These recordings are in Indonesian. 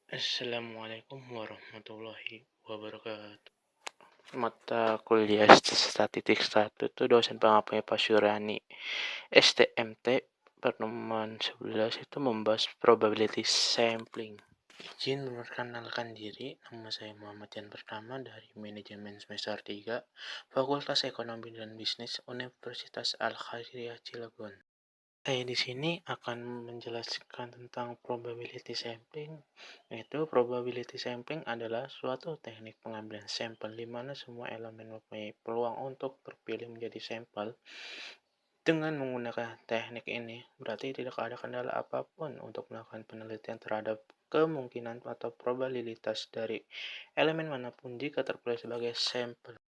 Assalamualaikum warahmatullahi wabarakatuh. Mata kuliah Statistik 1 itu dosen pengampanya Pak Syurani STMT pertemuan 11 itu membahas probability sampling. Izin memperkenalkan diri, nama saya Muhammad Yan Pertama dari Manajemen Semester 3, Fakultas Ekonomi dan Bisnis Universitas Al-Khairiyah Cilegon. Saya di sini akan menjelaskan tentang probability sampling, yaitu probability sampling adalah suatu teknik pengambilan sampel di mana semua elemen mempunyai peluang untuk terpilih menjadi sampel. Dengan menggunakan teknik ini, berarti tidak ada kendala apapun untuk melakukan penelitian terhadap kemungkinan atau probabilitas dari elemen manapun jika terpilih sebagai sampel.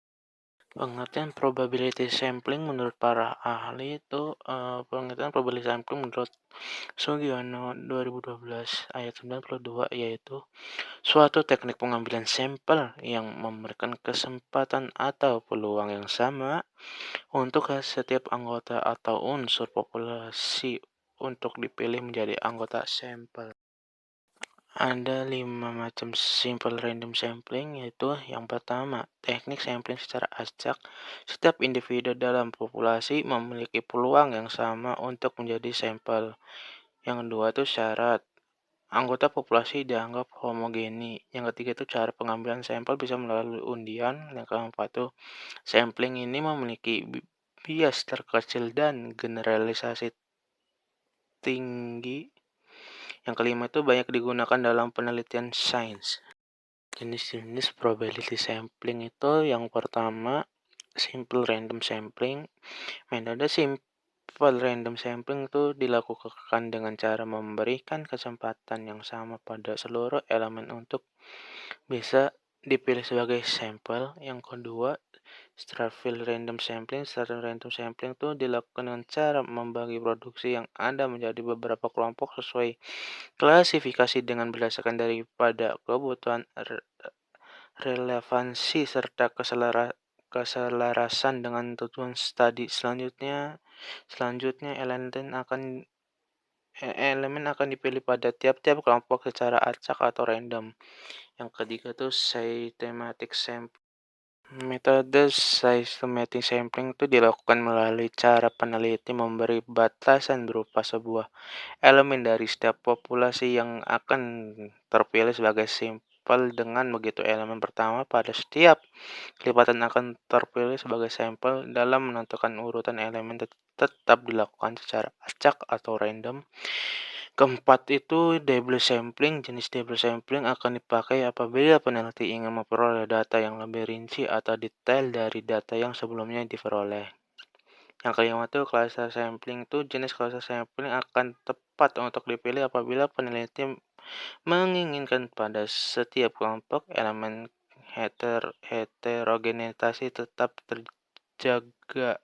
Pengertian probability sampling menurut para ahli itu pengertian probability sampling menurut Sugiono 2012 ayat 92 yaitu suatu teknik pengambilan sampel yang memberikan kesempatan atau peluang yang sama untuk setiap anggota atau unsur populasi untuk dipilih menjadi anggota sampel. Ada 5 macam simple random sampling, yaitu yang pertama, teknik sampling secara acak. Setiap individu dalam populasi memiliki peluang yang sama untuk menjadi sampel. Yang kedua itu syarat. Anggota populasi dianggap homogeni. Yang ketiga itu cara pengambilan sampel bisa melalui undian. Yang keempat itu sampling ini memiliki bias terkecil dan generalisasi tinggi. Yang kelima itu banyak digunakan dalam penelitian sains. Jenis-jenis probability sampling itu yang pertama simple random sampling. Metode simple random sampling itu dilakukan dengan cara memberikan kesempatan yang sama pada seluruh elemen untuk bisa dipilih sebagai sampel. Yang kedua, Strathfield random sampling. Strathfield random sampling itu dilakukan dengan cara membagi produksi yang ada menjadi beberapa kelompok sesuai klasifikasi dengan berdasarkan daripada kebutuhan relevansi serta keselarasan dengan tujuan studi. Selanjutnya elemen akan dipilih pada tiap-tiap kelompok secara acak atau random. Yang ketiga itu systematic sampling. Metode systematic sampling itu dilakukan melalui cara peneliti memberi batasan berupa sebuah elemen dari setiap populasi yang akan terpilih sebagai sampel. Dengan begitu elemen pertama pada setiap kelipatan akan terpilih sebagai sampel. Dalam menentukan urutan elemen tetap dilakukan secara acak atau random. Keempat itu double sampling. Jenis double sampling akan dipakai apabila peneliti ingin memperoleh data yang lebih rinci atau detail dari data yang sebelumnya diperoleh. Yang kelima itu cluster sampling. Itu jenis cluster sampling akan tepat untuk dipilih apabila peneliti menginginkan pada setiap kelompok elemen heterogenitasnya tetap terjaga.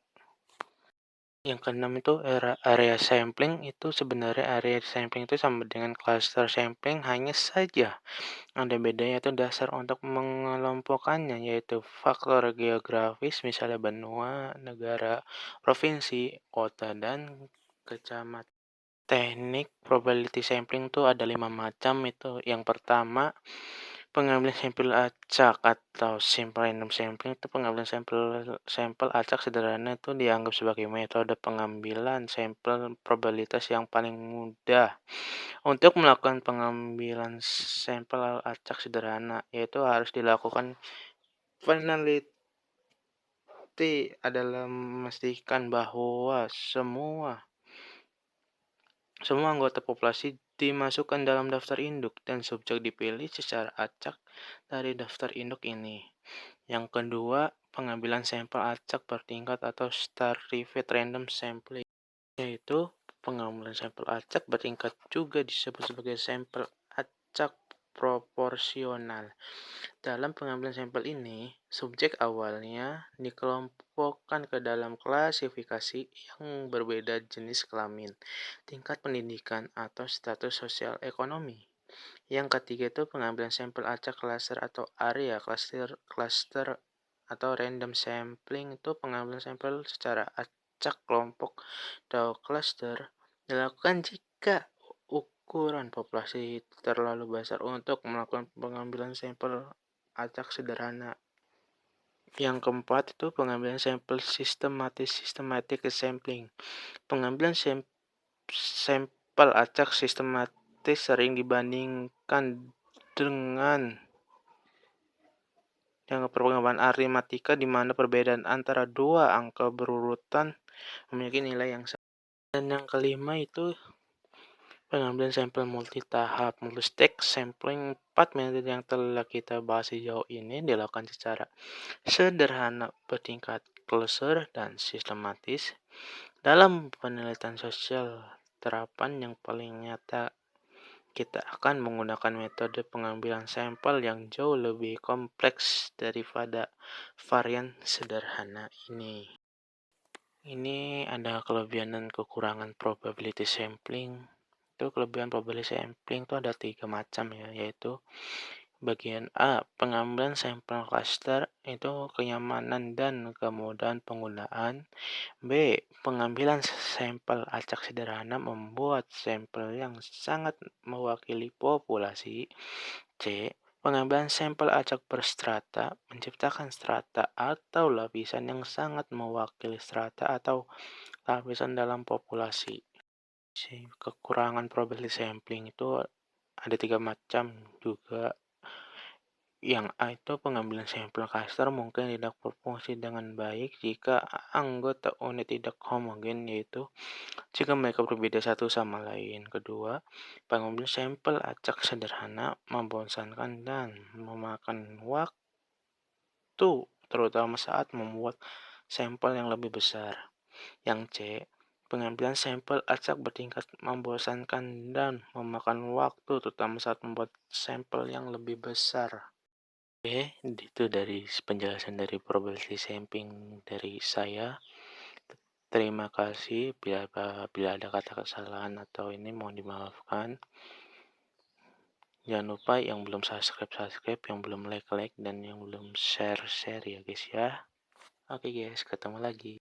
Yang keenam itu area sampling. Itu sebenarnya area sampling itu sama dengan cluster sampling, hanya saja ada bedanya itu dasar untuk mengelompokkannya, yaitu faktor geografis, misalnya benua, negara, provinsi, kota, dan kecamatan. Teknik probability sampling itu ada 5 macam. Itu yang pertama, pengambilan sampel acak atau simple random sampling. Itu pengambilan sampel acak sederhana itu dianggap sebagai metode pengambilan sampel probabilitas yang paling mudah. Untuk melakukan pengambilan sampel acak sederhana, yaitu harus dilakukan peneliti adalah memastikan bahwa semua anggota populasi dimasukkan dalam daftar induk dan subjek dipilih secara acak dari daftar induk ini. Yang kedua, pengambilan sampel acak bertingkat atau stratified random sampling, yaitu pengambilan sampel acak bertingkat juga disebut sebagai sampel acak proporsional. Dalam pengambilan sampel ini, subjek awalnya dikelompokkan ke dalam klasifikasi yang berbeda jenis kelamin, tingkat pendidikan, atau status sosial ekonomi. Yang ketiga itu pengambilan sampel acak klaster atau area cluster atau random sampling. Itu pengambilan sampel secara acak kelompok atau cluster dilakukan jika ukuran populasi terlalu besar untuk melakukan pengambilan sampel acak sederhana. Yang keempat itu pengambilan sampel sistematis, systematic sampling. Pengambilan sampel acak sistematis sering dibandingkan dengan pengembangan aritmatika di mana perbedaan antara dua angka berurutan memiliki nilai yang sama. Dan yang kelima itu pengambilan sampel multitahap, multi-stage sampling. 4 metode yang telah kita bahas sejauh ini dilakukan secara sederhana, bertingkat, closer, dan sistematis. Dalam penelitian sosial, terapan yang paling nyata kita akan menggunakan metode pengambilan sampel yang jauh lebih kompleks daripada varian sederhana ini. Ini ada kelebihan dan kekurangan probability sampling. Itu kelebihan probability sampling itu ada 3 macam ya, yaitu bagian A, pengambilan sampel cluster itu kenyamanan dan kemudahan penggunaan. B, pengambilan sampel acak sederhana membuat sampel yang sangat mewakili populasi. C, pengambilan sampel acak berstrata menciptakan strata atau lapisan yang sangat mewakili strata atau lapisan dalam populasi. Kekurangan probability sampling itu ada 3 macam juga. Yang A itu pengambilan sampel cluster mungkin tidak berfungsi dengan baik jika anggota unit tidak homogen, yaitu jika mereka berbeda satu sama lain. Kedua, pengambilan sampel acak sederhana membosankan dan memakan waktu, terutama saat membuat sampel yang lebih besar. Yang C, pengambilan sampel acak bertingkat membosankan dan memakan waktu, terutama saat membuat sampel yang lebih besar. Oke, itu dari penjelasan dari probability sampling dari saya. Terima kasih. Bila ada kata kesalahan atau ini mohon dimaafkan. Jangan lupa yang belum subscribe, yang belum like, dan yang belum share ya guys ya. Oke guys, ketemu lagi.